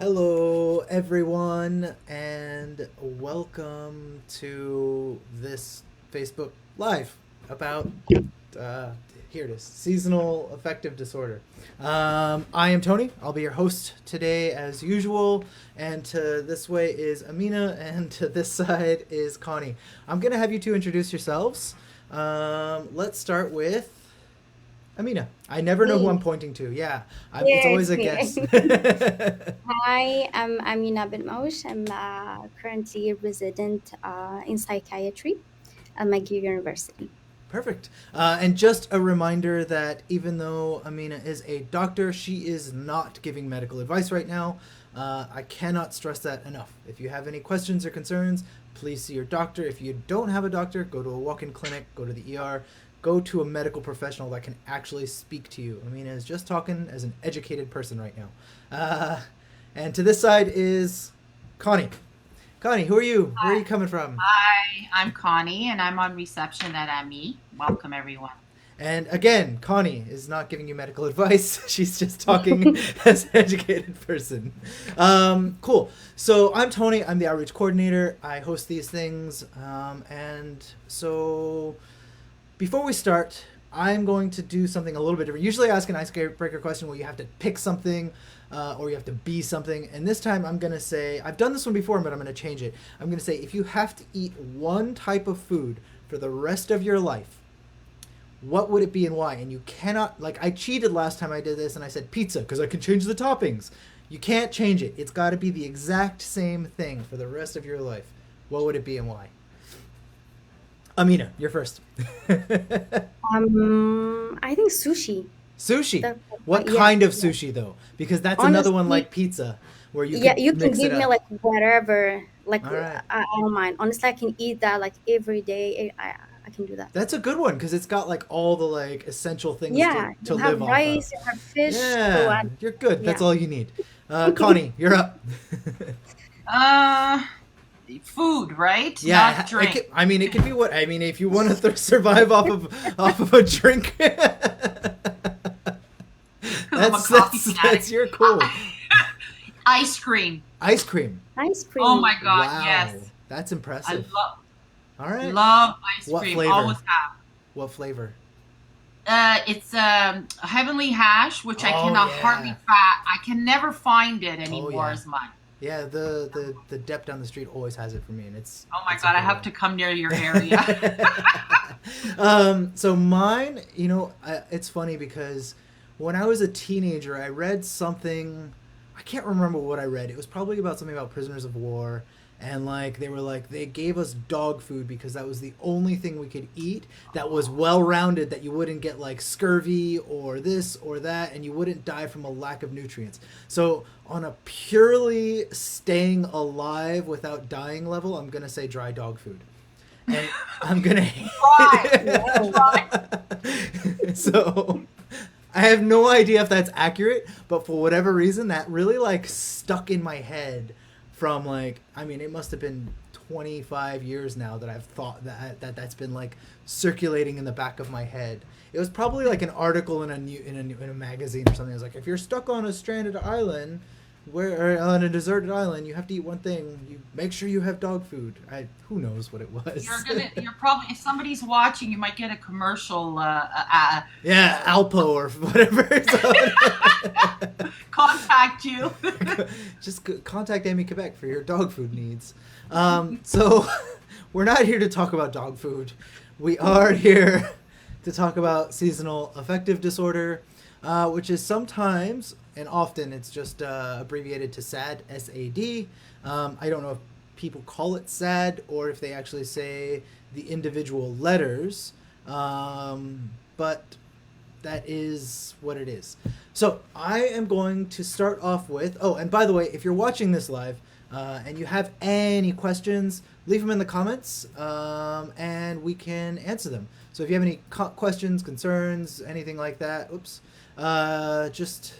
Hello, everyone, and welcome to this Facebook Live about, uh, here it is, Seasonal Affective Disorder. I am Tony. I'll be your host today as usual, and to this way is Amina, and to this side is Connie. I'm going to have you two introduce yourselves. Let's start with Amina. I never know who I'm Me. pointing to. Yeah, it's Yeah, always it's a me. guess. Hi, I'm Amina Benmouche. I'm currently a resident in psychiatry at McGill University. Perfect. And just a reminder that even though Amina is a doctor, she is not giving medical advice right now. I cannot stress that enough. If you have any questions or concerns, please see your doctor. If you don't have a doctor, go to a walk in clinic, go to the ER, go to a medical professional that can actually speak to you. Amina is just talking as an educated person right now. And to this side is Connie. Connie, who are you? Where are you coming from? Hi, I'm Connie, and I'm on reception at AMI. Welcome, everyone. And again, Connie is not giving you medical advice. She's just talking as an educated person. Cool. So I'm Tony. I'm the outreach coordinator. I host these things. And so before we start, I'm going to do something a little bit different. Usually I ask an icebreaker question where you have to pick something or you have to be something. And this time I'm going to say, I've done this one before, but I'm going to change it. I'm going to say, if you have to eat one type of food for the rest of your life, what would it be and why? And you cannot, like, I cheated last time I did this and I said pizza because I can change the toppings. You can't change it. It's got to be the exact same thing for the rest of your life. What would it be and why? Amina, you're first. I think sushi. Sushi. That, What yeah, kind of yeah. sushi though? Because that's another one Honestly, like pizza, where you yeah, could you can mix it give me up. like whatever. Like All right, I don't mind. Honestly, I can eat that like every day. I can do that. that's a good one because it's got like all the like essential things to Yeah, to you have live off of. rice, you have fish. So Yeah, you're good. That's yeah. all you need. Connie, you're up. Uh, Food, right? Yeah, Not drink. I mean, it could be what I mean. If you want to survive off of a drink, Because I'm a coffee that's fanatic. your cool. Ice cream. Ice cream. Ice Oh cream. my God, Wow, yes. that's I impressive. love All right. love ice What cream. flavor? Always have. What flavor? It's heavenly hash, which I Oh cannot hardly yeah. I can never find it Oh anymore yeah. as much. Yeah, the dep down the street always has it for me, and Oh my it's a God, I good have one. to come near your area. So mine, it's funny because when I was a teenager, I read something. I can't remember what I read. It was probably about something about prisoners of war, and like they were like they gave us dog food because that was the only thing we could eat that was well rounded, that you wouldn't get like scurvy or this or that, and you wouldn't die from a lack of nutrients. So on a purely staying alive without dying level, I'm gonna say dry dog food. And I'm gonna Try, Wow. try. so I have no idea if that's accurate, but for whatever reason that really like stuck in my head from like I mean it must have been 25 years now that I've thought that's been like circulating in the back of my head. It was probably like an article in a magazine or something. It was like, if you're stuck on a stranded island, where or on a deserted island, you have to eat one thing. You make sure you have dog food. Who knows what it was. You're probably, if somebody's watching, you might get a commercial, Yeah, Alpo or whatever. contact you. Just contact AMI-Quebec for your dog food needs. So we're not here to talk about dog food. We are here to talk about seasonal affective disorder, which is sometimes and often it's just abbreviated to SAD, SAD. I don't know if people call it SAD or if they actually say the individual letters, but that is what it is. So I am going to start off with. Oh, and by the way, if you're watching this live and you have any questions, leave them in the comments and we can answer them. So if you have any questions, concerns, anything like that, just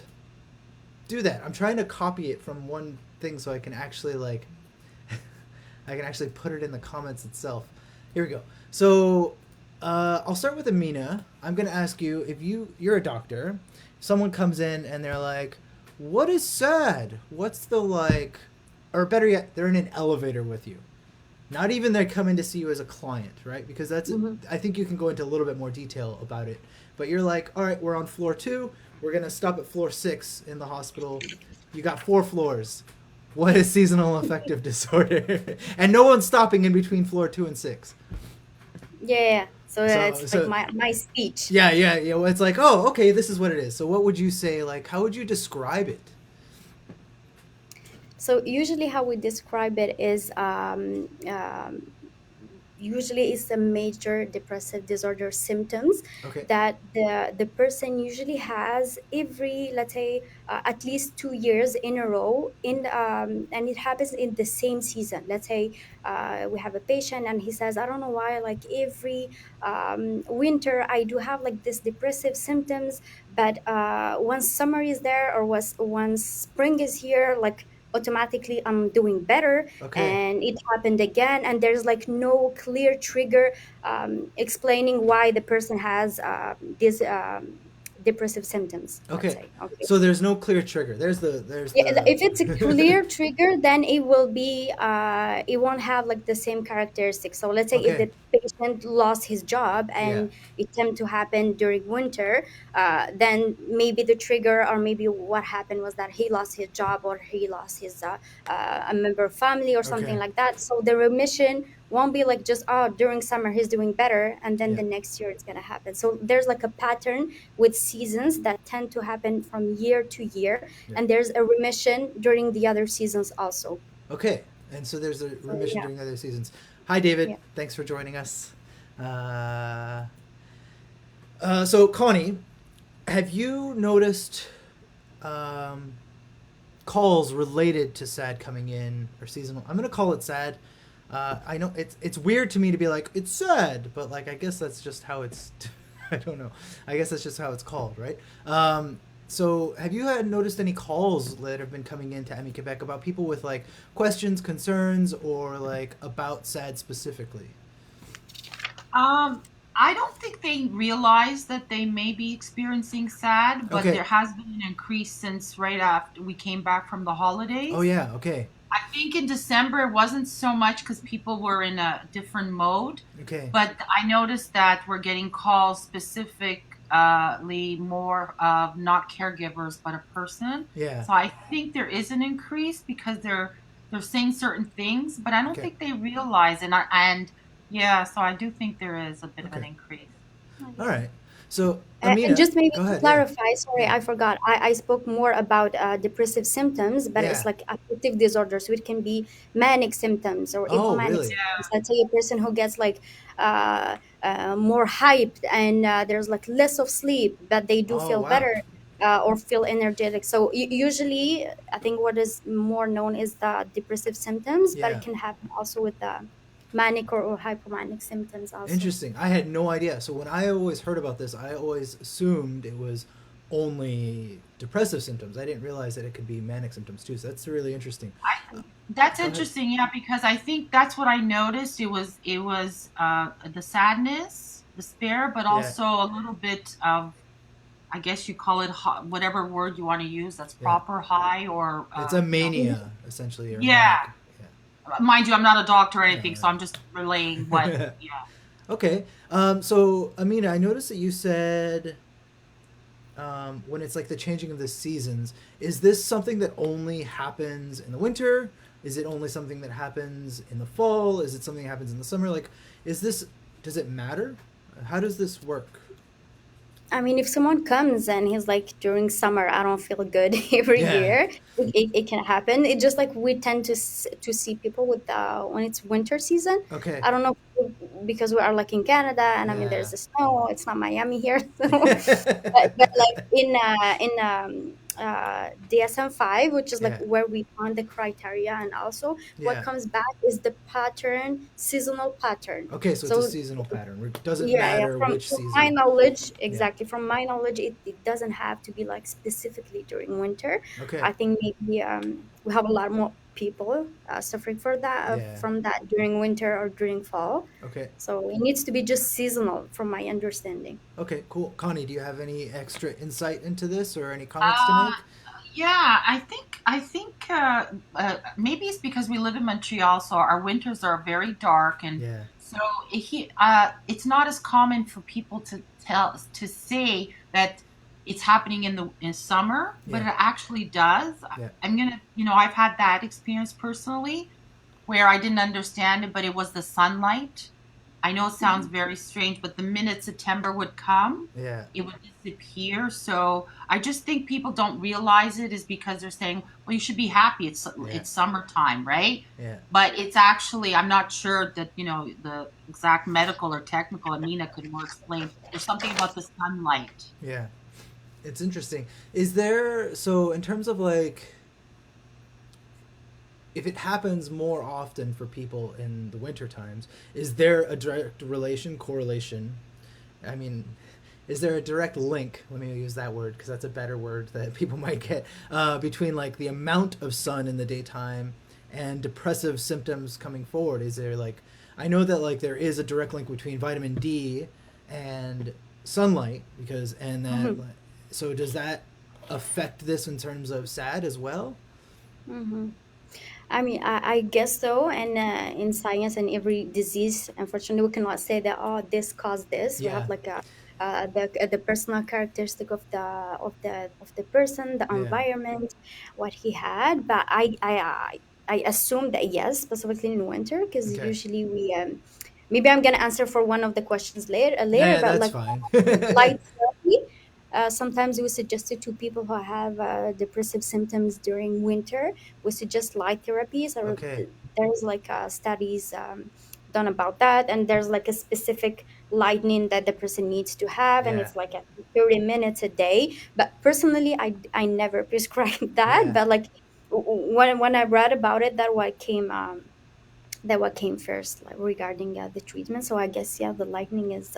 do that. I'm trying to copy it from one thing so I can actually like I can actually put it in the comments itself. Here we go. So I'll start with Amina. I'm gonna ask you, if you're a doctor, someone comes in and they're like, what is sad? What's the like, or better yet, they're in an elevator with you. Not even they're coming to see you as a client, right? Because Hmm. I think you can go into a little bit more detail about it. But you're like, all right, we're on floor 2. We're gonna stop at floor 6 in the hospital. You got 4 floors. What is seasonal affective disorder? And no one's stopping in between floor 2 and 6. Yeah, yeah, yeah. So So it's like so my speech. yeah, yeah, yeah. Well, it's like, oh, okay, this is what it is. So what would you say? Like, how would you describe it? So usually how we describe it is usually it's a major depressive disorder symptoms Okay. that the person usually has every, let's say, at least 2 years in a row in and it happens in the same season. Let's say we have a patient and he says, I don't know why, like every winter I do have like this depressive symptoms, but once summer is there or was once spring is here, like automatically I'm doing better. Okay. And it happened again, and there's like no clear trigger explaining why the person has these depressive symptoms, let's Okay. say. Okay. So there's no clear trigger. There's Yeah, the if it's a clear trigger, then it will be it won't have like the same characteristics. So let's say if Okay. the patient lost his job Yeah. and it tend to happen during winter, then maybe the trigger or maybe what happened was that he lost his job or he lost his a member of family or something Okay. like that. So the remission won't be like just, oh, during summer he's doing better and then Yeah. the next year it's gonna happen. So there's like a pattern with seasons that tend to happen from year to year, Yeah. and there's a remission during the other seasons also. Okay. And so there's a So remission yeah, during other seasons. Hi, David. yeah. Thanks for joining us. Uh, so Connie, have you noticed um, calls related to SAD coming in or seasonal? I'm gonna call it SAD. I know it's weird to me to be like it's SAD, but like I guess that's just how it's. I don't know. I guess that's just how it's called, right? So have you had noticed any calls that have been coming into AMI-Quebec about people with like questions, concerns, or like about SAD specifically? Um, I don't think they realize that they may be experiencing SAD, but Okay. there has been an increase since right after we came back from the Oh holidays. yeah. Okay. I think in December it wasn't so much because people were in a different mode, Okay. but I noticed that we're getting calls specifically more of not caregivers but a person. Yeah. So I think there is an increase because they're saying certain things, but I don't Okay. think they realize and yeah, so I do think there is a bit of an Okay. increase. All right. So And Amina, just maybe go to ahead. Yeah. clarify, sorry, Yeah. I forgot. I spoke more about depressive symptoms, but it's Yeah. like affective disorder. So it can be manic symptoms or Oh hypomanic really? symptoms. Let's say a person who gets like more hyped and there's like less of sleep, but they do Oh feel wow. better or feel energetic. So usually, I think what is more known is the depressive symptoms, but it Yeah. can happen also with the manic or hypomanic symptoms also. Interesting. I had no idea. So when I always heard about this, I always assumed it was only depressive symptoms. I didn't realize that it could be manic symptoms too. So that's really interesting. That's Go ahead. interesting, yeah, because I think that's what I noticed. It was the sadness, despair, but Yeah. also a little bit of, I guess you call it whatever word you want to use that's Yeah. proper, high or It's a Mhm. mania essentially, or yeah. manic. Mind you, I'm not a doctor or anything, so Yeah. I'm just relaying what. Yeah. Yeah. Okay. So Amina, I noticed that you said when it's like the changing of the seasons, is this something that only happens in the winter? Is it only something that happens in the fall? Is it something that happens in the summer? Like, is this, does it matter? How does this work? I mean, if someone comes and he's like, during summer, I don't feel good every Yeah. year, it can happen. It just like we tend to see people with when it's winter season. Okay. I don't know because we are like in Canada, and I mean, Yeah. there's the snow. It's not Miami here, so but like in DSM-5, which is like Yeah. where we found the criteria, and also what Yeah. comes back is the pattern, seasonal pattern. Okay, so it's a So seasonal pattern. It doesn't yeah, yeah. matter which From my season. knowledge, Yeah. exactly. From my knowledge, it doesn't have to be like specifically during winter. Okay. I think maybe we have a lot more people suffering for that Yeah. from that during winter or during fall. Okay. So it needs to be just seasonal, from my understanding. Okay, cool. Connie, do you have any extra insight into this or any comments to Uh, make? Yeah, maybe it's because we live in Montreal, so our winters are very dark, and Yeah. so it's not as common for people to say that it's happening in summer, but Yeah. it actually does. Yeah. I've had that experience personally where I didn't understand it, but it was the sunlight. I know it sounds very strange, but the minute September would come, Yeah. it would disappear. So I just think people don't realize it is because they're saying, "Well, you should be happy. Yeah. It's summertime, right?" Yeah. But it's actually, I'm not sure that the exact medical or technical. Amina could more explain. There's something about the sunlight. Yeah. It's interesting. Is there, so in terms of like, if it happens more often for people in the winter times, is there a direct correlation? I mean, is there a direct link? Let me use that word because that's a better word that people might get, between like the amount of sun in the daytime and depressive symptoms coming forward. Is there like, I know that like there is a direct link between vitamin D and sunlight because, and that, Mm-hmm. so does that affect this in terms of SAD as well? Mm-hmm. I mean, I guess so. And in science and every disease, unfortunately, we cannot say that, oh, this caused this. We have Yeah. like the personal characteristic of the person, the Yeah. environment, what he had. But I assume that yes, specifically in winter, because Okay. usually we maybe I'm gonna answer for one of the questions Yeah, later. yeah, But that's like fine. light therapy. Sometimes we suggest it to people who have depressive symptoms during winter. We suggest light therapies, or Okay. there's like studies done about that, and there's like a specific lightning that the person needs to have, and Yeah. it's like 30 minutes a day. But personally, I never prescribe that. Yeah. But like when I read about it, that what came first, like, regarding the treatment. So I guess yeah, the lightning is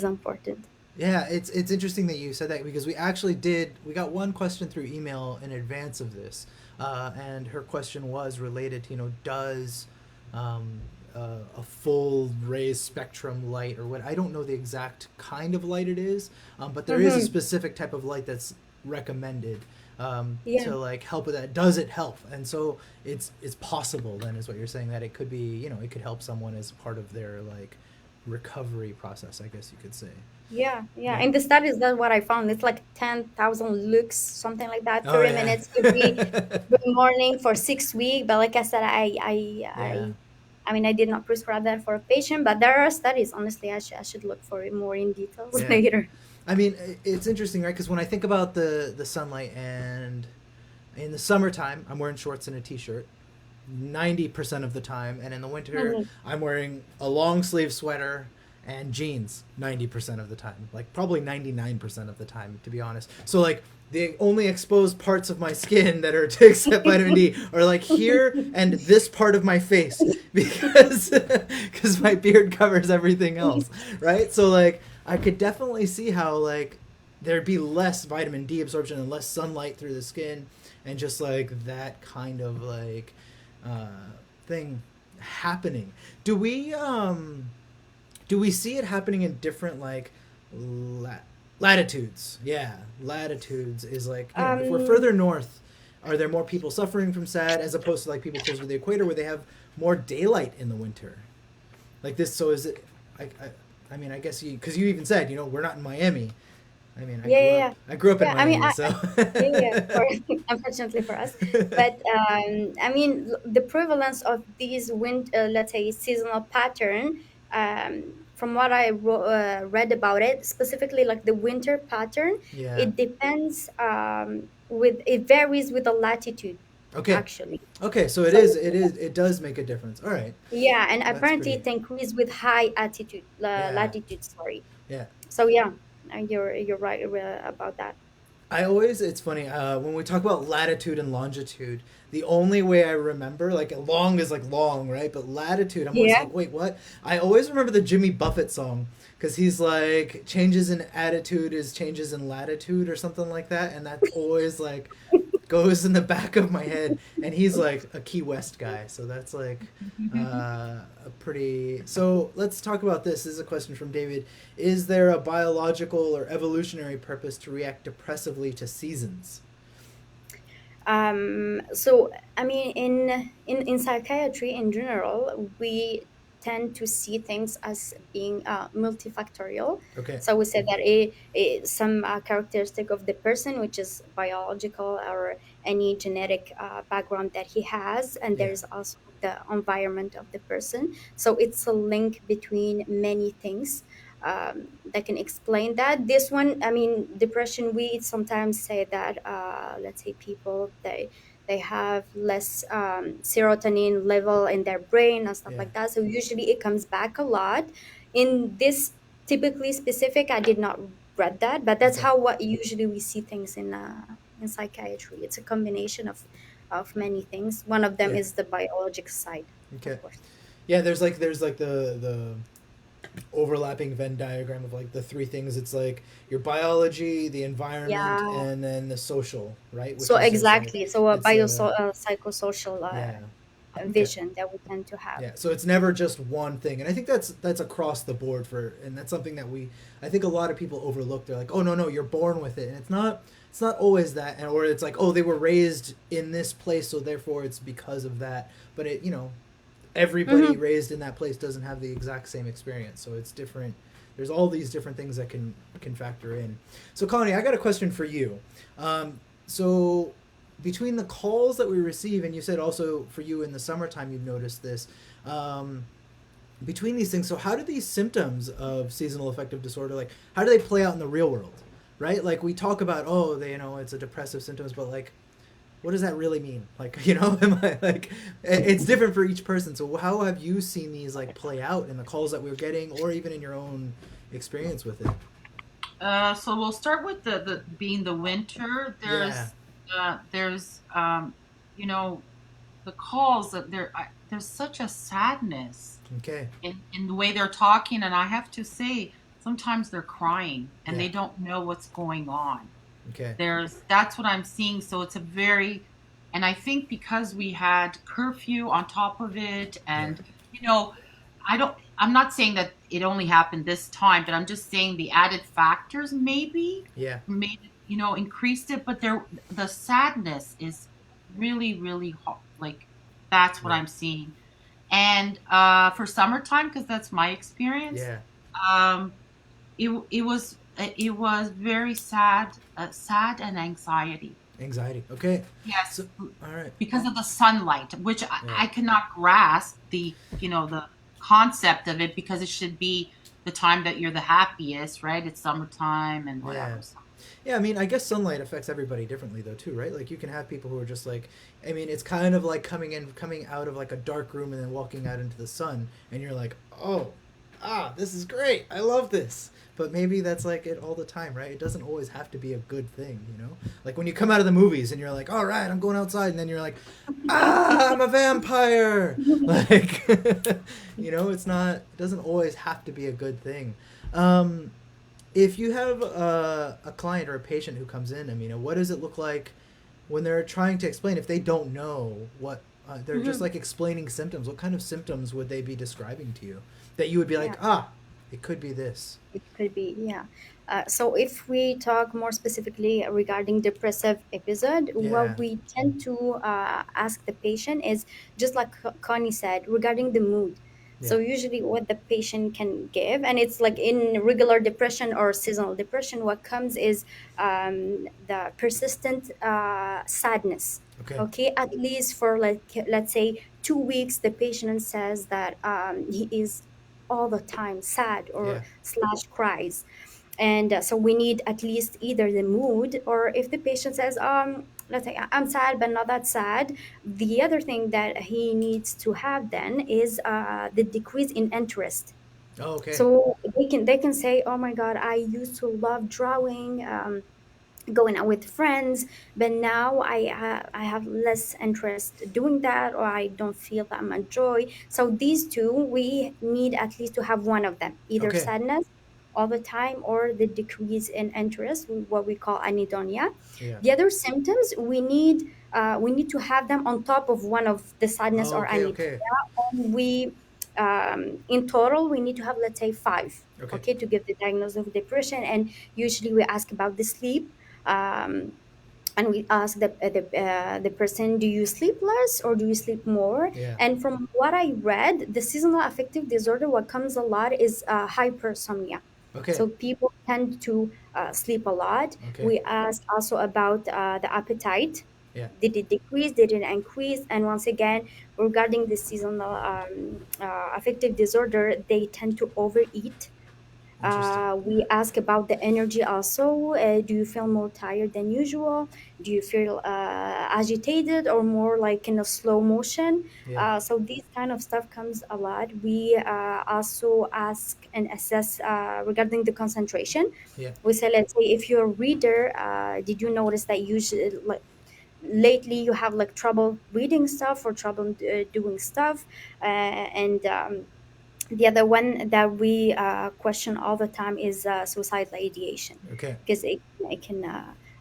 important. Yeah, it's interesting that you said that because we got one question through email in advance of this, and her question was related to does um, a full rays spectrum light or what, I don't know the exact kind of light it is, but there is a Mm-hmm. specific type of light that's recommended, Yeah. to like help with that. Does it help? And so it's possible then is what you're saying, that it could be, it could help someone as part of their like recovery process, I guess you could say. Yeah, yeah. Yeah. In the studies, that's what I found. It's like 10,000 looks, something like that, Oh 30 yeah. minutes every morning for 6 weeks. But like I said, Yeah. I mean, I did not prescribe that for a patient, but there are studies. Honestly, I should look for it more in details Yeah. later. I mean, it's interesting, right? Because when I think about the sunlight, and in the summertime, I'm wearing shorts and a t-shirt 90% of the time, and in the winter, Mhm. I'm wearing a long sleeve sweater and jeans 90% of the time, like probably 99% of the time, to be honest. So like the only exposed parts of my skin that are to accept vitamin D are like here and this part of my face because because my beard covers everything else, right? So like I could definitely see how like there'd be less vitamin D absorption and less sunlight through the skin, and just like that kind of like uh, thing happening. Do we see it happening in different like la- latitudes? Yeah, latitudes is like, if we're Um, further north, are there more people suffering from SAD as opposed to like people closer to the equator where they have more daylight in the winter? Like this, so is it? I mean, I guess because you even said we're not in Miami. I mean, yeah, yeah, yeah. I grew up in Yeah, I mean, Miami, so yeah, yeah, for unfortunately for us. But I mean, the prevalence of these let's say, seasonal pattern, from what I read about it, specifically like the winter pattern, yeah. it depends, it varies with the latitude, Okay, actually. okay, so So it does make a difference. All right, yeah, and that's apparently pretty. it increases with high Yeah, latitude. Sorry. yeah. So yeah, you're right about that. It's funny, when we talk about latitude and longitude, the only way I remember, like, long is like long, right? But latitude, I'm always Yeah. like, wait, what? I always remember the Jimmy Buffett song, because he's like, changes in attitude is changes in latitude or something like that. And that's always like, goes in the back of my head. And he's like a Key West guy. So that's like a pretty. So let's talk about this. This is a question from David. Is there a biological or evolutionary purpose to react depressively to seasons? So I mean, in psychiatry in general, we tend to see things as being multifactorial. Okay. So we say that some characteristic of the person, which is biological or any genetic background that he has, and Yeah. there's also the environment of the person. So it's a link between many things that can explain that. This one, I mean, depression, we sometimes say that, let's say people, they have less serotonin level in their brain and stuff Yeah. like that. So usually it comes back a lot. In this typically specific, I did not read that, but that's Okay. how what usually we see things in psychiatry. It's a combination of many things. One of them Yeah. is the biologic side, Okay. of course. Yeah, there's like the overlapping Venn diagram of like the three things. It's like your biology, the environment, Yeah. and then the social, right? Which So is just like exactly. So a it's psychosocial yeah. Okay. vision that we tend to have. Yeah, so it's never just one thing, and I think that's across the board for, and that's something that I think a lot of people overlook. They're like, oh no, no, you're born with it, and it's not always that, and or it's like, oh, they were raised in this place, so therefore it's because of that. But everybody Hmm. raised in that place doesn't have the exact same experience, so it's different. There's all these different things that can factor in. So Connie, I got a question for you. So between the calls that we receive, and you said also for you in the summertime you've noticed this, um, between these things, so how do these symptoms of seasonal affective disorder, like how do they play out in the real world, right? Like we talk about, oh, it's a depressive symptoms, but like what does that really mean? Like, am I like, it's different for each person. So how have you seen these like play out in the calls that we're getting, or even in your own experience with it? So we'll start with the being the winter. Yeah. There's you know the calls that there's such a sadness Okay. in the way they're talking, and I have to say sometimes they're crying and Yeah. they don't know what's going on. Okay. That's what I'm seeing. So it's a very, and I think because we had curfew on top of it, Yeah. and you know, I'm not saying that it only happened this time, but I'm just saying the added factors maybe Yeah. made it, increased it. But the sadness is really, really hot. Like that's what Yeah. I'm seeing. And for summertime, because that's my experience, Yeah. um, it was very sad, sad and anxiety. Anxiety. Okay. Yes, So, all right. because of the sunlight, which Yeah. I cannot grasp the concept of it, because it should be the time that you're the happiest, right? It's summertime and Yeah. whatever. So, Yeah, I mean, I guess sunlight affects everybody differently though too, right? Like you can have people who are just like, I mean, it's kind of like coming out of like a dark room and then walking out into the sun, and you're like, oh, this is great, I love this. But maybe that's like it all the time, right? It doesn't always have to be a good thing, you know. Like when you come out of the movies and you're like, all right, I'm going outside, and then you're like, I'm a vampire. Like, it's not. It doesn't always have to be a good thing. Um, if you have a client or a patient who comes in, I mean, what does it look like when they're trying to explain, if they don't know what they're just Hmm. like explaining symptoms? What kind of symptoms would they be describing to you that you would be like, Yeah. it could be this? It could be, yeah. So if we talk more specifically regarding depressive episode, Yeah. what we tend to ask the patient is just like Connie said regarding the mood. Yeah. So usually what the patient can give, and it's like in regular depression or seasonal depression, what comes is the persistent sadness. Okay. Okay, at least for like let's say 2 weeks, the patient says that he is all the time sad or Yeah. slash cries, and so we need at least either the mood, or if the patient says let's say I'm sad but not that sad, the other thing that he needs to have then is the decrease in interest. Oh, okay. So they can say, oh my god, I used to love drawing, going out with friends, but now I have less interest doing that, or I don't feel that much joy. So these two, we need at least to have one of them, either Okay. sadness all the time or the decrease in interest, what we call anhedonia. Yeah. The other symptoms, we need to have them on top of one of the sadness Oh, or okay. Okay. anhedonia, and we in total we need to have, let's say, five, Okay. okay, to give the diagnosis of depression. And usually we ask about the sleep, um, and we ask the person, do you sleep less or do you sleep more? Yeah. And from what I read, the seasonal affective disorder, what comes a lot is hypersomnia. Okay. So people tend to sleep a lot. Okay. We ask also about the appetite. Yeah. Did it decrease? Did it increase? And once again, regarding the seasonal affective disorder, they tend to overeat. Interesting. We ask about the energy also. Do you feel more tired than usual? Do you feel agitated or more like in a slow motion? Yeah. So these kind of stuff comes a lot. We also ask and assess regarding the concentration. Yeah. We say, let's say, if you're a reader, did you notice that usually, like, lately you have like trouble reading stuff or trouble doing stuff? And the other one that we question all the time is suicidal ideation, Okay. because it can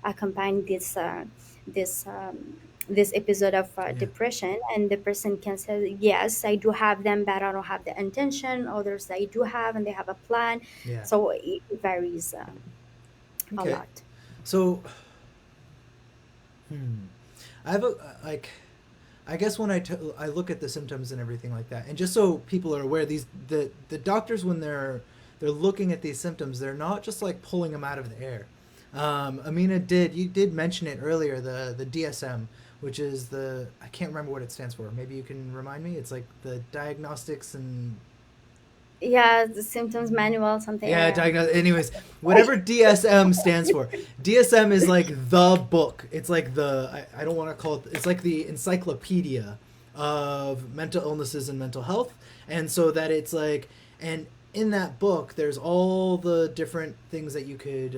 accompany this this episode of Yeah. depression, and the person can say, yes, I do have them, but I don't have the intention. Others, I do have, and they have a plan. Yeah. So it varies a Okay. lot. So, hmm. I have a like. I guess when I look at the symptoms and everything like that, and just so people are aware, the doctors, when they're looking at these symptoms, they're not just like pulling them out of the air. Amina, you did mention it earlier, the DSM, which is I can't remember what it stands for. Maybe you can remind me. It's like the diagnostics and Yeah, the symptoms manual, something. yeah, anyways, whatever DSM stands for. DSM is like the book. It's like I don't want to call it, it's like the encyclopedia of mental illnesses and mental health. And so that it's like, and in that book, there's all the different things that you could,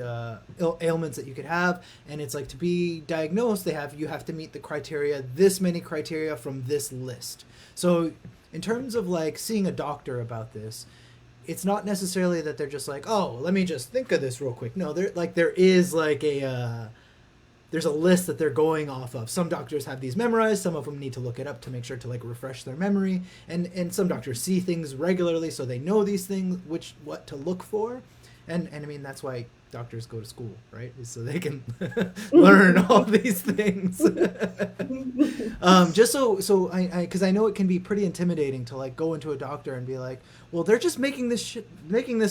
ailments that you could have. And it's like, to be diagnosed, you have to meet the criteria, this many criteria from this list. So in terms of like seeing a doctor about this, it's not necessarily that they're just like, oh, let me just think of this real quick. No, there is like there's a list that they're going off of. Some doctors have these memorized. Some of them need to look it up to make sure to like refresh their memory. And some doctors see things regularly, so they know these things, what to look for. And I mean, that's why doctors go to school, right? Is so they can learn all these things. Just so I because I know it can be pretty intimidating to like go into a doctor and be like, well, they're just making this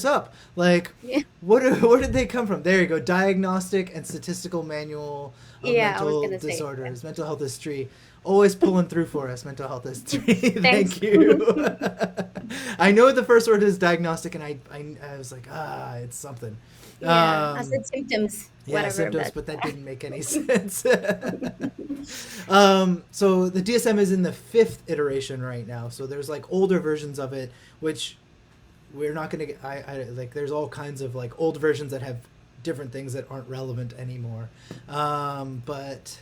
up. Like, Yeah. where did they come from? There you go. Diagnostic and Statistical Manual of Yeah, I was Mental gonna say, Disorders, Mental Health History. Always pulling through for us, Mental Health History. Thanks. Thank you. I know the first word is diagnostic, and I was like, it's something. Yeah, I said symptoms, Yeah, whatever. symptoms, but that didn't make any sense. So the DSM is in the 5th iteration right now. So there's like older versions of it, which we're not going to get. I like. There's all kinds of like old versions that have different things that aren't relevant anymore. But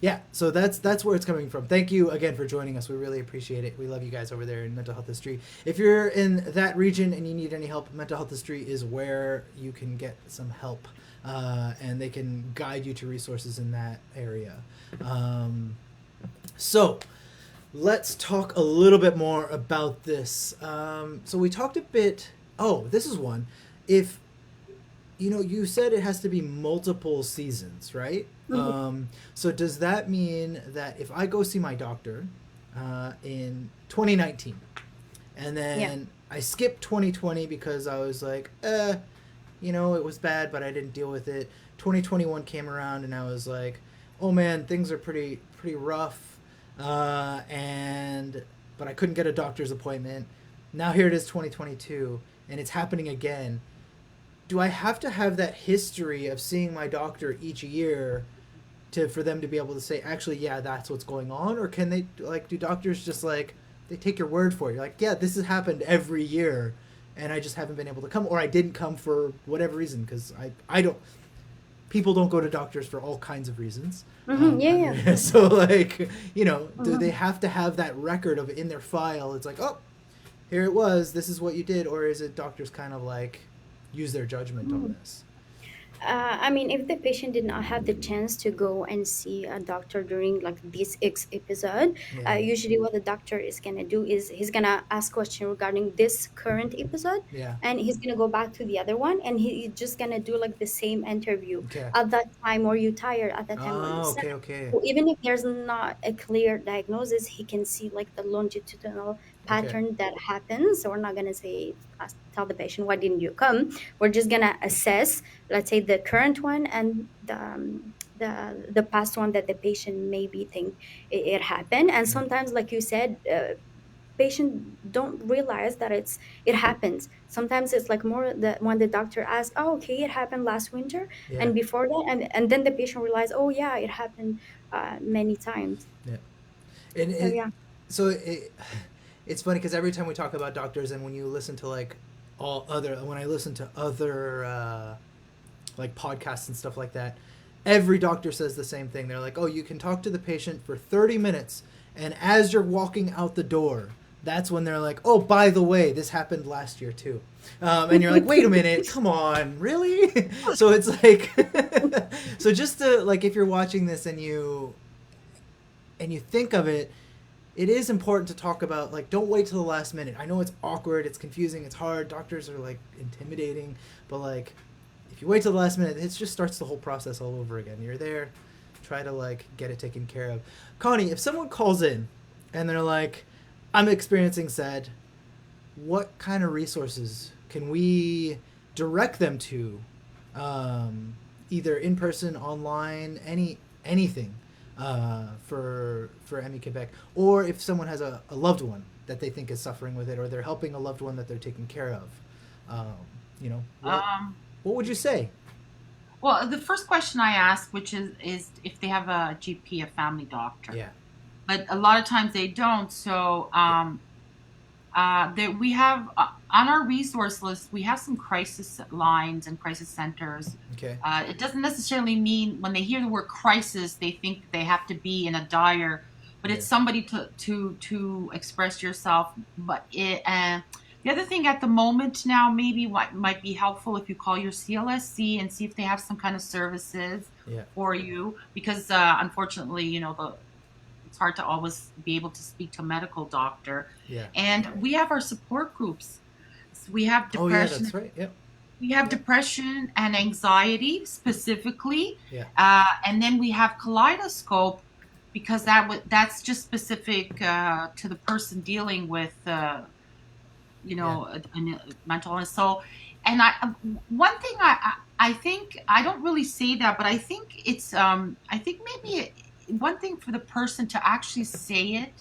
yeah, so that's where it's coming from. Thank you again for joining us. We really appreciate it. We love you guys over there in Mental Health History. If you're in that region and you need any help, Mental Health History is where you can get some help, and they can guide you to resources in that area. So let's talk a little bit more about this. So we talked a bit. Oh, this is one. If you said it has to be multiple seasons, right? Mm-hmm. So does that mean that if I go see my doctor in 2019 and then I skipped 2020 because I was like, it was bad, but I didn't deal with it. 2021 came around and I was like, oh man, things are pretty rough, but I couldn't get a doctor's appointment. Now here it is, 2022, and it's happening again. Do I have to have that history of seeing my doctor each year for them to be able to say, actually, yeah, that's what's going on? Or can they, like, do doctors just, like, they take your word for it? You're like, yeah, this has happened every year, and I just haven't been able to come, or I didn't come for whatever reason, because I don't, people don't go to doctors for all kinds of reasons. Mm-hmm. Yeah. So, like, do they have to have that record of in their file? It's like, oh, here it was, this is what you did, or is it doctors kind of, like, use their judgment on this? I mean, if the patient did not have the chance to go and see a doctor during like this episode, Yeah. usually what the doctor is gonna do is he's gonna ask question regarding this current episode, Yeah. and he's gonna go back to the other one, and he's just gonna do like the same interview. Okay. At that time, were you tired? At that time, were you Oh, sad? okay, okay. So even if there's not a clear diagnosis, he can see like the longitudinal Okay. pattern that happens. So we're not gonna say tell the patient why didn't you come. We're just gonna assess, let's say, the current one and the past one that the patient maybe think it happened. And Yeah. sometimes, like you said, patient don't realize that it happens. Sometimes it's like more that when the doctor asks, oh, okay, it happened last winter Yeah. and before that, and then the patient realize, oh yeah, it happened many times. Yeah. And So yeah. it's funny because every time we talk about doctors, and when you listen to like when I listen to other like podcasts and stuff like that, every doctor says the same thing. They're like, oh, you can talk to the patient for 30 minutes, and as you're walking out the door, that's when they're like, oh, by the way, this happened last year too. And you're like, wait a minute, come on, really? So it's like, so just to like, if you're watching this and you think of it, it is important to talk about, like, don't wait till the last minute. I know it's awkward, it's confusing, it's hard, doctors are like intimidating, but like if you wait till the last minute, it just starts the whole process all over again. You're there, try to like get it taken care of. Connie, if someone calls in and they're like, I'm experiencing SAD, what kind of resources can we direct them to? Either in person, online, anything for AMI-Quebec, or if someone has a loved one that they think is suffering with it, or they're helping a loved one that they're taking care of, you know, Um, what would you say? well, the first question I ask, which is if they have a GP, a family doctor. Yeah. But a lot of times they don't. So Yeah. that we have on our resource list, we have some crisis lines and crisis centers. Okay. It doesn't necessarily mean when they hear the word crisis, they think they have to be in a dire, but Yeah. it's somebody to express yourself. But the other thing at the moment now, maybe what might be helpful if you call your CLSC and see if they have some kind of services Yeah. for you, because unfortunately, it's hard to always be able to speak to a medical doctor. Yeah. And we have our support groups. So we have Oh yeah, depression. that's right. Yep. We have Yep. depression and anxiety specifically, Yeah. and then we have Kaleidoscope because that's just specific to the person dealing with a mental illness. So, and one thing I think I don't really say that, but I think it's I think maybe one thing for the person to actually say it,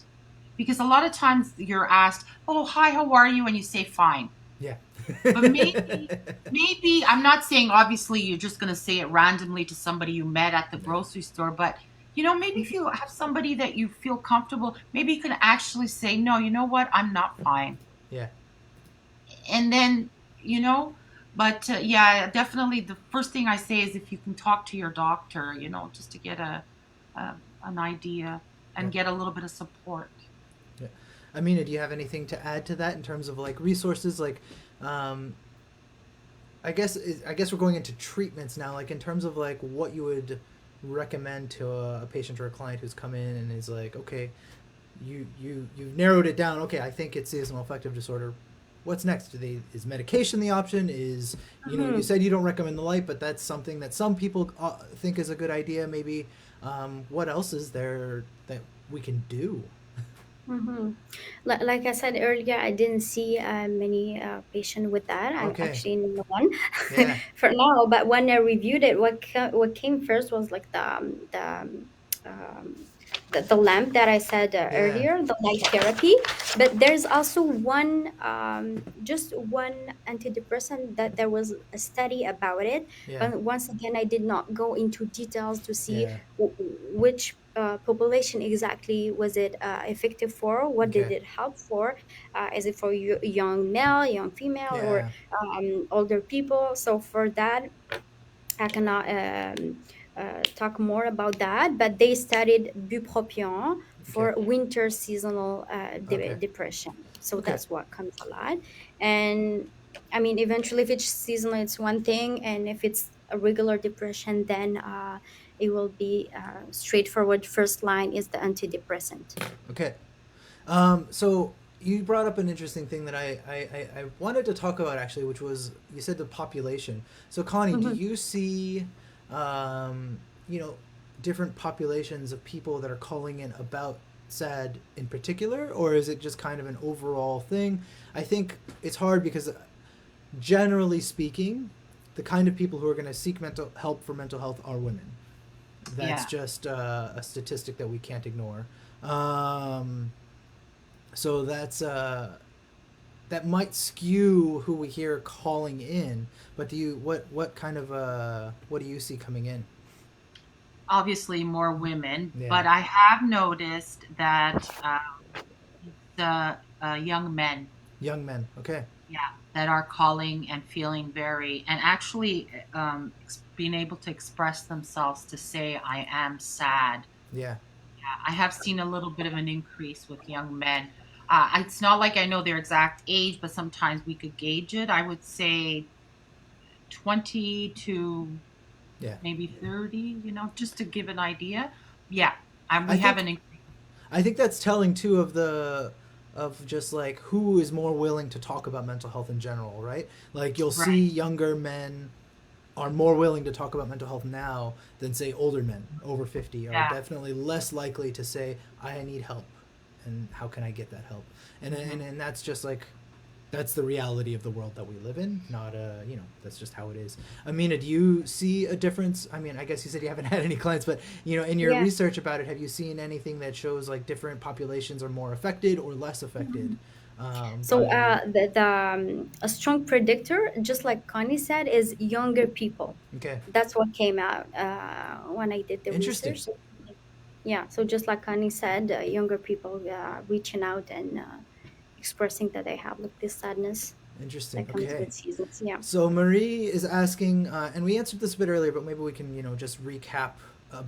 because a lot of times you're asked, "Oh, hi, how are you?" and you say, "Fine." Yeah. But maybe I'm not saying obviously you're just going to say it randomly to somebody you met at the grocery store, but maybe if you have somebody that you feel comfortable, maybe you can actually say, "No, you know what? I'm not fine." Yeah. And then, but yeah, definitely the first thing I say is if you can talk to your doctor, just to get an idea and Yeah. get a little bit of support. Yeah. Amina, do you have anything to add to that in terms of like resources? Like, I guess we're going into treatments now. Like in terms of like what you would recommend to a patient or a client who's come in and is like, okay, you've narrowed it down. Okay, I think it's seasonal affective disorder. What's next? Is medication the option? Is you said you don't recommend the light, but that's something that some people think is a good idea. Maybe what else is there that we can do? Mm-hmm. Like I said earlier, I didn't see many patient with that. I'm Okay. actually number one Yeah. for now. But when I reviewed it, what came first was like um, the lamp that I said Yeah. earlier, the light therapy. But there's also just one antidepressant that there was a study about it. Yeah. But once again, I did not go into details to see Yeah. which population exactly was it effective for. What did Okay. it help for? Is it for young male, young female, or Yeah. older people? So for that, I cannot talk more about that, but they studied bupropion Okay. for winter seasonal Okay. depression. So Okay. that's what comes a lot. And I mean, eventually, if it's seasonal, it's one thing, and if it's a regular depression, then it will be straightforward. First line is the antidepressant. Okay. So you brought up an interesting thing that I wanted to talk about actually, which was you said the population. So Connie, do Mhm. you see, you know, different populations of people that are calling in about SAD in particular, or is it just kind of an overall thing? I think it's hard because generally speaking, the kind of people who are going to seek mental help for mental health are women. That's Yeah. just a statistic that we can't ignore. Um, so that might skew who we hear calling in. But do you what kind of what do you see coming in? Obviously more women, Yeah, but I have noticed that it's young men, young men. Okay. yeah, that are calling and feeling very, and actually being able to express themselves to say, I am sad. Yeah. I have seen a little bit of an increase with young men. It's not like I know their exact age, but sometimes we could gauge it. I would say 20 to Yeah. maybe 30, just to give an idea. Yeah, I we have think an increase. I think that's telling too of the of just like who is more willing to talk about mental health in general, right? Like you'll Right. see younger men are more willing to talk about mental health now than say older men over 50 are Yeah. definitely less likely to say I need help and how can I get that help, Mhm. and that's just like that's the reality of the world that we live in, not that's just how it is. Amina, do you see a difference? I mean, I guess you said you haven't had any clients, but in your Yeah. research about it, have you seen anything that shows like different populations are more affected or less affected So by a strong predictor, just like Connie said, is younger people. okay, That's what came out when I did the interesting, research. So, yeah, so just like Connie said, younger people reaching out and expressing that they have like this sadness interesting, that comes okay. with seasons. Yeah. So Marie is asking, and we answered this a bit earlier, but maybe we can, just recap uh,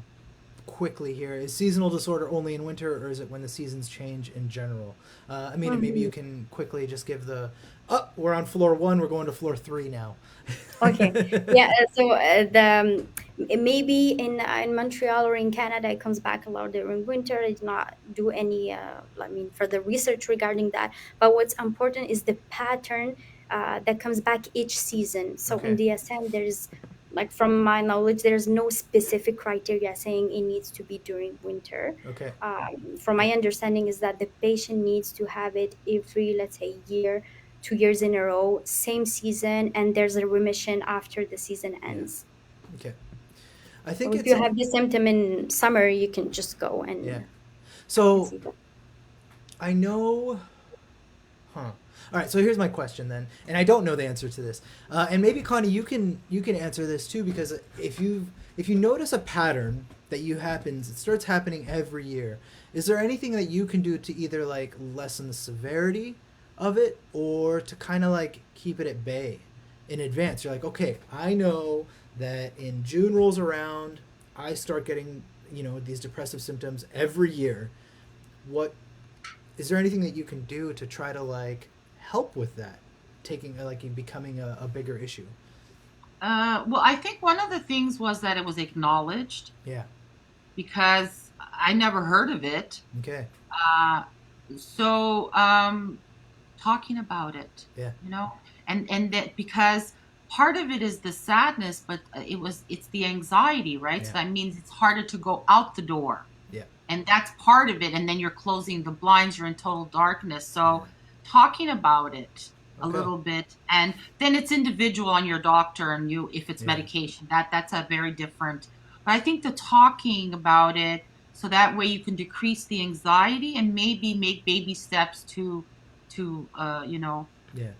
quickly here. Is seasonal disorder only in winter, or is it when the seasons change in general? I mean, and maybe you Mhm. can quickly just give the. Oh, we're on floor 1. We're going to floor 3 now. Okay. Yeah. So maybe in Montreal or in Canada, it comes back a lot during winter. I did not do any, I mean, further research regarding that. But what's important is the pattern that comes back each season. So in Okay. DSM, there's like from my knowledge, there's no specific criteria saying it needs to be during winter. Okay. From my understanding, is that the patient needs to have it every, let's say, year, 2 years in a row, same season, and there's a remission after the season Yeah. ends. Okay. I So think if it's you a have this symptom in summer, you can just go yeah. and So see that. I know. Huh. All right. So here's my question then, and I don't know the answer to this. And maybe Connie, you can answer this too because if you notice a pattern that it starts happening every year. Is there anything that you can do to either like lessen the severity of it or to kind of like keep it at bay in advance? You're like, okay, I know that in June rolls around, I start getting these depressive symptoms every year. What is there anything that you can do to try to like help with that taking like becoming a bigger issue? Well, I think one of the things was that it was acknowledged Yeah. because I never heard of it. Okay. Uh, so talking about it, Yeah. and that because part of it is the sadness, but it's the anxiety, right? So Yeah. that means it's harder to go out the door, Yeah. and that's part of it. And then you're closing the blinds, you're in total darkness. So Yeah. talking about it a Okay. little bit, and then it's individual on your doctor and you if it's Yeah. medication that's a very different. But I think the talking about it, so that way you can decrease the anxiety and maybe make baby steps to Yeah.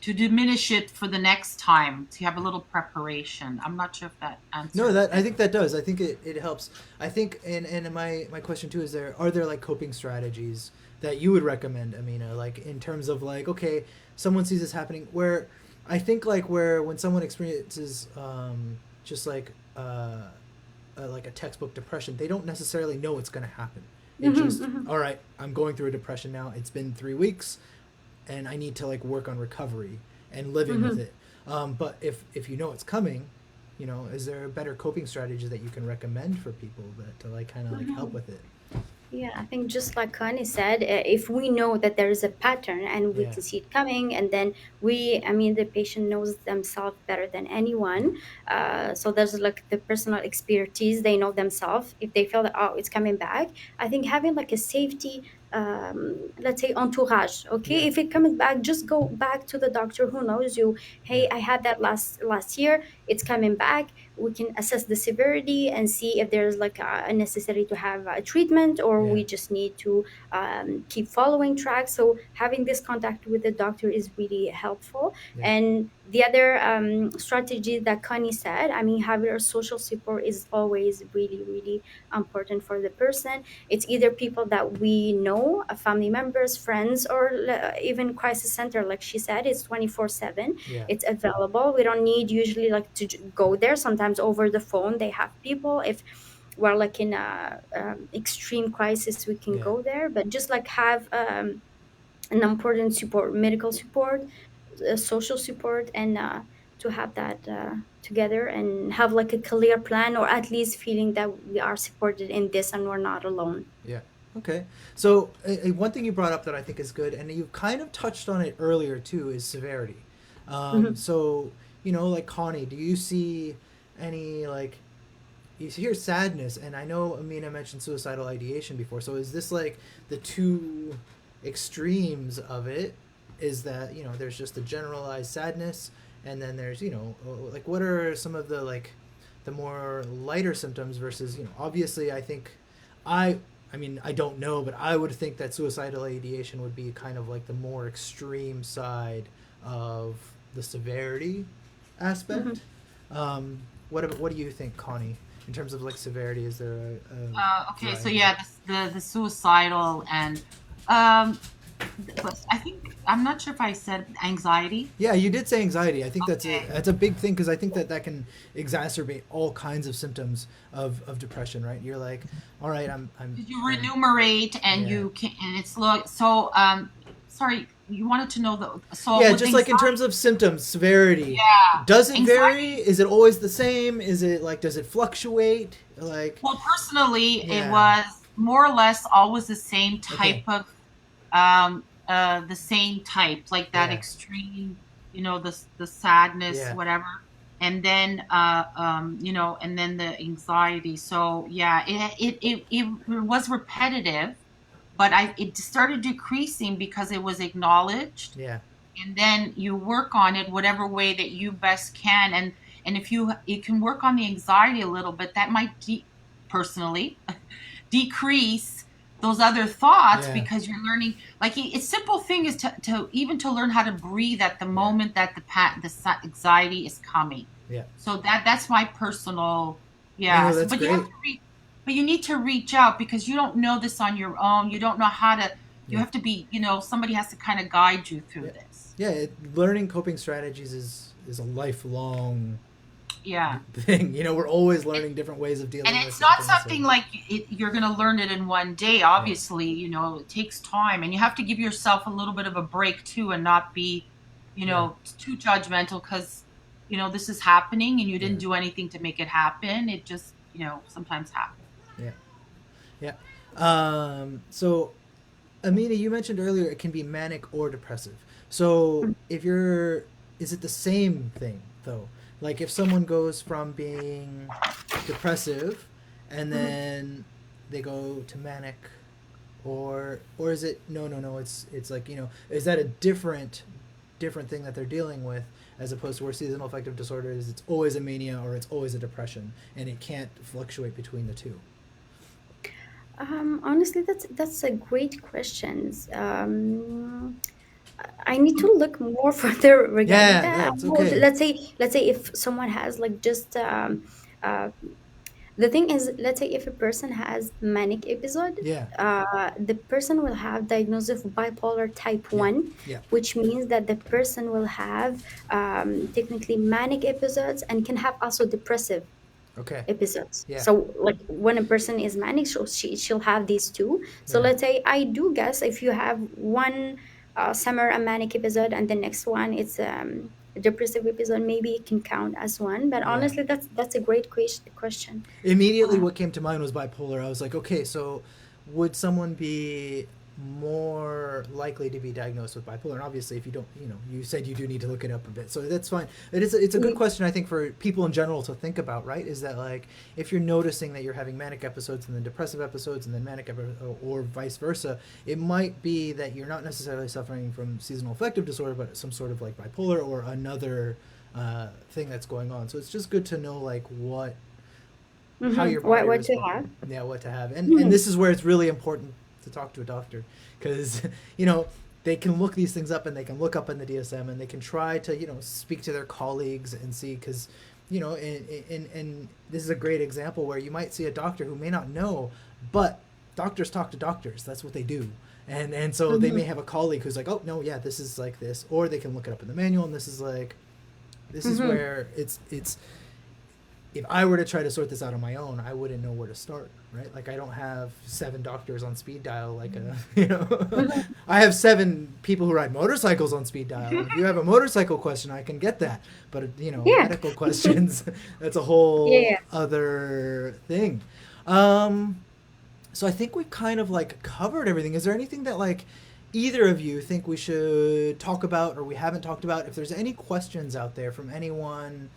to diminish it for the next time, to have a little preparation. I'm not sure if that No, answers that I it. think that does. I think it helps. I think and my question too is are there like coping strategies that you would recommend, Amina, like in terms of like okay, someone sees this happening where I think where when someone experiences just like a textbook depression, they don't necessarily know it's going to happen. It Hmm. just Hmm. all right, I'm going through a depression now. It's been 3 weeks, and I need to like work on recovery and living with Hmm. it. But if you know it's coming, is there a better coping strategy that you can recommend for people that to like kind of like help with it? Yeah, I think just like Connie said, if we know that there is a pattern and we Yeah. can see it coming, and then I mean, the patient knows themselves better than anyone. So there's like the personal expertise, they know themselves. If they feel that, oh, it's coming back, I think having like a safety, let's say, entourage. Okay, Yeah. if it comes back, just go back to the doctor who knows you. Yeah. Hey, I had that last year, it's coming back. We can assess the severity and see if there's like a necessary to have a treatment, or Yeah. we just need to keep following track. So having this contact with the doctor is really helpful. Yeah. And the other strategy that Connie said, I mean, having a social support is always really, really important for the person. It's either people that we know, family members, friends, or even crisis center. Like she said, it's 24/7. Yeah. It's available. We don't need usually like to go there. Sometimes over the phone they have people. If we're like in a extreme crisis, we can Yeah. go there. But just like have an important support, medical support, social support, and to have that together and have like a clear plan, or at least feeling that we are supported in this and we're not alone. Yeah. Okay. So one thing you brought up that I think is good, and you kind of touched on it earlier too, is severity. Mhm. So like Connie, do you see any like you hear sadness, and I know Amina mentioned suicidal ideation before. So is this like the two extremes of it? Is that there's just the generalized sadness, and then there's like what are some of the like the more lighter symptoms versus obviously I I mean I don't know, but I would think that suicidal ideation would be kind of like the more extreme side of the severity aspect. Mhm. What do you think, Connie, in terms of like severity? Is there a Okay, so variety? yeah, the suicidal and um, I think I'm not sure if I said anxiety. Yeah, you did say anxiety. I think Okay, that's a big thing because I think that can exacerbate all kinds of symptoms of depression. Right? You're like, all right, did you I'm remunerate and yeah. you can and it's look so sorry, you wanted to know the so Yeah, with just like in anxiety, terms of symptoms, severity, yeah, does it vary? anxiety. Is it always the same? Is it like, does it fluctuate? Like, Well, personally, it yeah, was more or less always the same okay, type of the same type, like that yeah, extreme, the sadness, yeah, whatever, and then and then the anxiety. So yeah, it was repetitive, but it started decreasing because it was acknowledged, yeah, and then you work on it whatever way that you best can, and if you can work on the anxiety a little bit, that might personally decrease those other thoughts, yeah, because you're learning, like, a simple thing is to even to learn how to breathe at the yeah, moment that the anxiety is coming. yeah. So that's my personal, No, yeah. no, So, that's but you have great. to reach, but you need to reach out because you don't know this on your own. You don't know how to. You Yeah, have to be, somebody has to kind of guide you through yeah, this. yeah. Learning coping strategies is a lifelong Yeah. thing. We're always learning different ways of And dealing with it's not something. So something like you're going to learn it in one day. yeah, Obviously, it takes time, and you have to give yourself a little bit of a break too, and not be, yeah, too judgmental because, this is happening and you yeah, didn't do anything to make it happen. It just, sometimes happens. yeah, yeah. So Amina, you mentioned earlier it can be manic or depressive. So if you're, is it the same thing though? Like if someone goes from being depressive and Mhm. then they go to manic, or is it no, it's like is that a different thing that they're dealing with, as opposed to where seasonal affective disorder is it's always a mania or it's always a depression and it can't fluctuate between the two. Honestly, that's a great question. I need to look more further regarding Yeah, that. that's okay. Let's say if someone has like just uh, the thing is, let's say if a person has manic episode, Yeah, the person will have diagnosis of bipolar type yeah, 1, yeah. which means that the person will have technically manic episodes and can have also depressive Okay. episodes. Yeah. So like when a person is manic, she'll have these two. So Yeah. let's say I do guess if you have one summer a manic episode and the next one it's depressive episode, maybe it can count as one. But Yeah. honestly, that's a great question. Immediately Uh, what came to mind was bipolar. I was like, okay, so would someone be more likely to be diagnosed with bipolar? And obviously, if you don't, you said you do need to look it up a bit, so that's fine. It's a good question, I think, for people in general to think about, right? Is that, like, if you're noticing that you're having manic episodes and then depressive episodes and then manic or vice versa, it might be that you're not necessarily suffering from seasonal affective disorder, but some sort of like bipolar or another thing that's going on. So it's just good to know, like, how your body what to responds. have? Yeah, what to have. And Mhm. this is where it's really important to talk to a doctor, because they can look these things up, and they can look up in the DSM, and they can try to speak to their colleagues and see, because and this is a great example where you might see a doctor who may not know, but doctors talk to doctors. That's what they do. And so they may have a colleague who's like, oh no, yeah, this is like this, or they can look it up in the manual, and this is where it's if I were to try to sort this out on my own, I wouldn't know where to start, right? Like, I don't have 7 doctors on speed dial, like I have 7 people who ride motorcycles on speed dial. If you have a motorcycle question, I can get that. But, Yeah. medical questions, that's a whole Yeah. other thing. So I think we've kind of, like, covered everything. Is there anything that, like, either of you think we should talk about or we haven't talked about? If there's any questions out there from anyone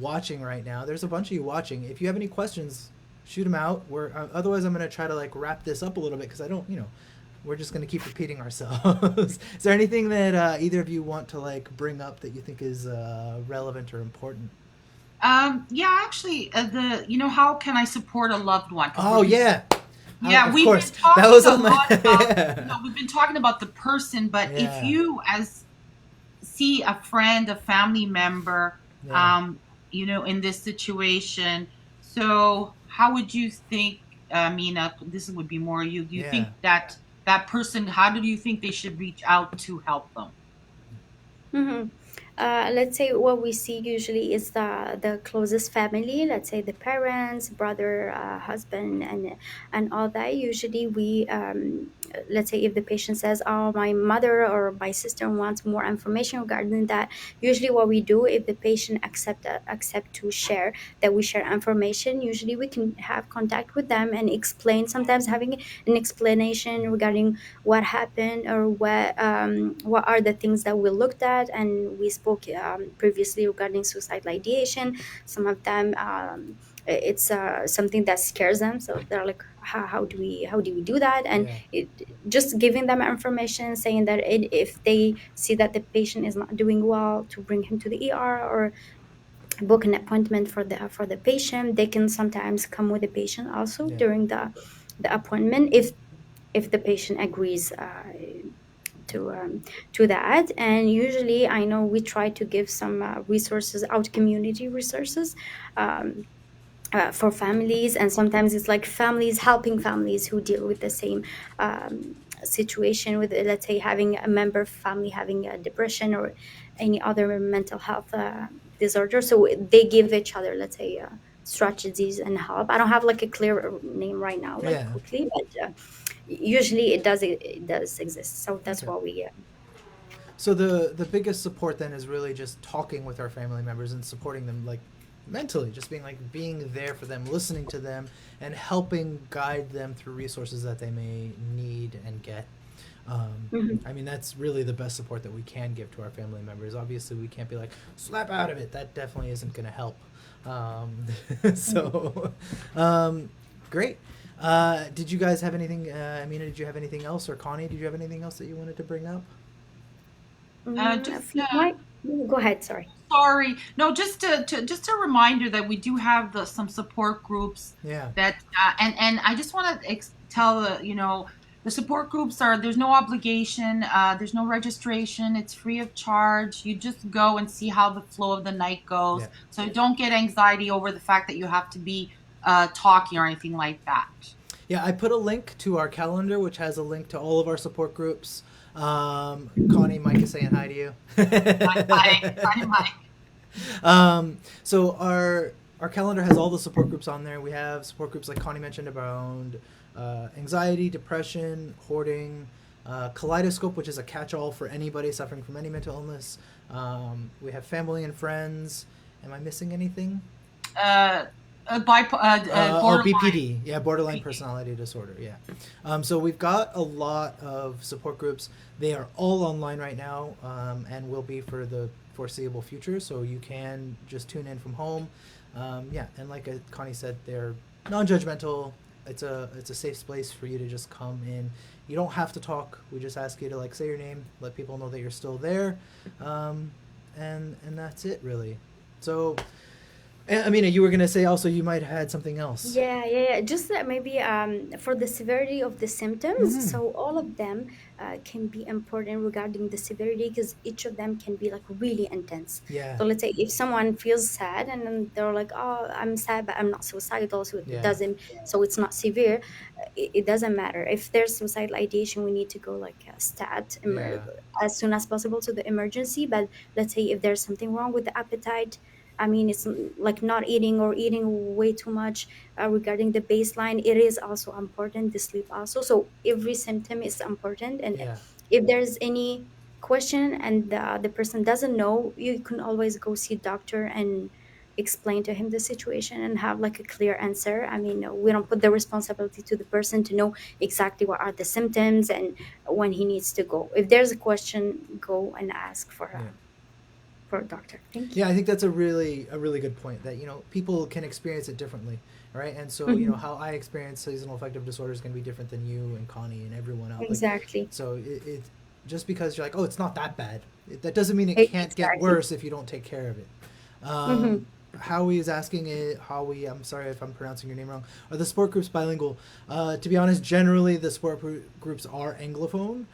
watching right now, there's a bunch of you watching. If you have any questions, shoot them out. Otherwise I'm going to try to, like, wrap this up a little bit, because I don't, we're just going to keep repeating ourselves. Is there anything that either of you want to, like, bring up that you think is relevant or important? Yeah, actually, how can I support a loved one? Oh, yeah. Yeah, Of we've course. been talking That was a on my lot about, yeah. we've been talking about the person, but Yeah. if you see a friend, a family member, Yeah. in this situation, so how would you think, Mina, this would be more you, do you Yeah. think that person, how do you think they should reach out to help them? Mm-hmm. Let's say what we see usually is the closest family. Let's say the parents, brother, husband, and all that. Usually, we let's say if the patient says, "Oh, my mother or my sister wants more information regarding that." Usually, what we do, if the patient accept to share, that we share information. Usually, we can have contact with them and explain. Sometimes having an explanation regarding what happened or what are the things that we looked at, and we spoke previously regarding suicidal ideation. Some of them it's something that scares them, so they're like, how do we do that? And Yeah. just giving them information, saying that if they see that the patient is not doing well, to bring him to the ER or book an appointment for the patient. They can sometimes come with the patient also Yeah. during the appointment, if the patient agrees to that. And usually, I know we try to give some resources out, community resources, um, for families, and sometimes it's like families helping families who deal with the same situation, with, let's say, having a member of family having a depression or any other mental health disorder. So they give each other, let's say, strategies and help. I don't have like a clear name right now, like Yeah. quickly, but usually it does exist. So that's Okay. what we So the biggest support then is really just talking with our family members and supporting them, like, mentally, just being there for them, listening to them, and helping guide them through resources that they may need and get. Mhm. I mean, that's really the best support that we can give to our family members. Obviously, we can't be like, slap out of it. That definitely isn't going to help. So, great. Did you guys have anything? Amina, did you have anything else, or Connie, did you have anything else that you wanted to bring up? If Just you might go ahead, sorry. Sorry, no, just a reminder that we do have some support groups Yeah. that and I just want to tell the support groups there's no obligation, there's no registration, it's free of charge. You just go and see how the flow of the night goes. Yeah. So don't get anxiety over the fact that you have to be talking or anything like that. Yeah, I put a link to our calendar, which has a link to all of our support groups. Connie, Mike is saying hi to you. Hi, Mike. So our calendar has all the support groups on there. We have support groups like Connie mentioned around anxiety, depression, hoarding, Kaleidoscope, which is a catch-all for anybody suffering from any mental illness. We have Family and Friends. Am I missing anything? Borderline. BPD, yeah, borderline personality disorder, yeah. So we've got a lot of support groups. They are all online right now, and will be for the foreseeable future. So you can just tune in from home. Yeah, and like Connie said, they're non-judgmental. It's a safe space for you to just come in. You don't have to talk. We just ask you to like say your name, let people know that you're still there, and that's it really. So. Amina, you were gonna say also you might have had something else. Yeah. Just that maybe for the severity of the symptoms, so all of them can be important regarding the severity because each of them can be like really intense. Yeah. So let's say if someone feels sad and then they're like, "Oh, I'm sad, but I'm not suicidal," so it Yeah. doesn't, so it's not severe. It doesn't matter if there's suicidal ideation. We need to go like Yeah. as soon as possible to the emergency. But let's say if there's something wrong with the appetite. I mean, it's like not eating or eating way too much regarding the baseline. It is also important, the sleep also. So every symptom is important. And Yeah. if there's any question and the person doesn't know, you can always go see doctor and explain to him the situation and have like a clear answer. I mean, we don't put the responsibility to the person to know exactly what are the symptoms and when he needs to go. If there's a question, go and ask Yeah. for a doctor. Thank you. Yeah, I think that's a really good point that people can experience it differently, right? And so how I experience seasonal affective disorder is going to be different than you and Connie and everyone else. Exactly. So it just because you're like, oh, it's not that bad, that doesn't mean it can't get worse if you don't take care of it. Howie is asking it. Howie, I'm sorry if I'm pronouncing your name wrong. Are the sport groups bilingual? To be honest, generally the sport groups are anglophone.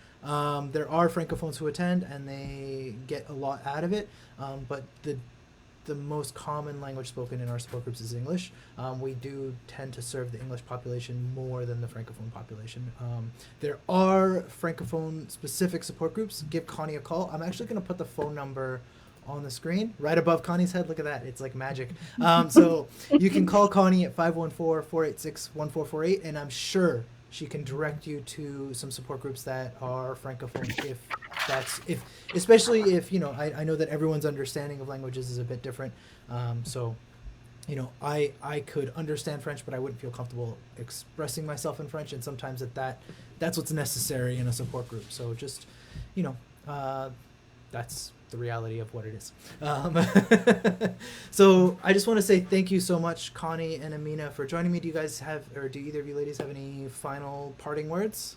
There are francophones who attend, and they get a lot out of it. But the most common language spoken in our support groups is English. We do tend to serve the English population more than the francophone population. There are francophone specific support groups. Give Connie a call. I'm actually going to put the phone number on the screen right above Connie's head. Look at that. It's like magic. So you can call Connie at 514-486-1448, and I'm sure she can direct you to some support groups that are francophone especially if I know that everyone's understanding of languages is a bit different. So I could understand French, but I wouldn't feel comfortable expressing myself in French, and sometimes that's what's necessary in a support group. So just that's the reality of what it is. So I just want to say thank you so much, Connie and Amina, for joining me. Do you guys have, or do either of you ladies have any final parting words?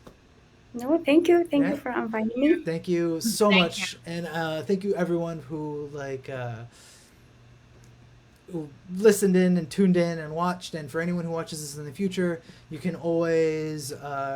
No, thank you. Thank you for inviting me. Thank you so much. And thank you everyone who who listened in and tuned in and watched. And for anyone who watches this in the future, you can always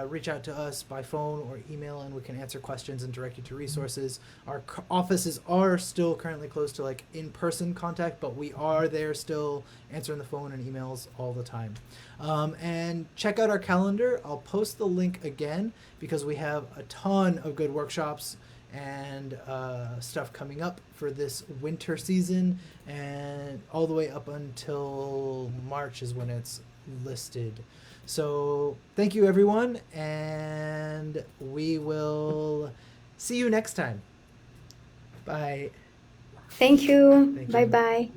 reach out to us by phone or email, and we can answer questions and direct you to resources. Our offices are still currently closed to in-person contact, but we are there still answering the phone and emails all the time. And check out our calendar. I'll post the link again because we have a ton of good workshops and stuff coming up for this winter season, and all the way up until March is when it's listed. So thank you everyone, and we will see you next time. Bye. Thank you. Bye bye.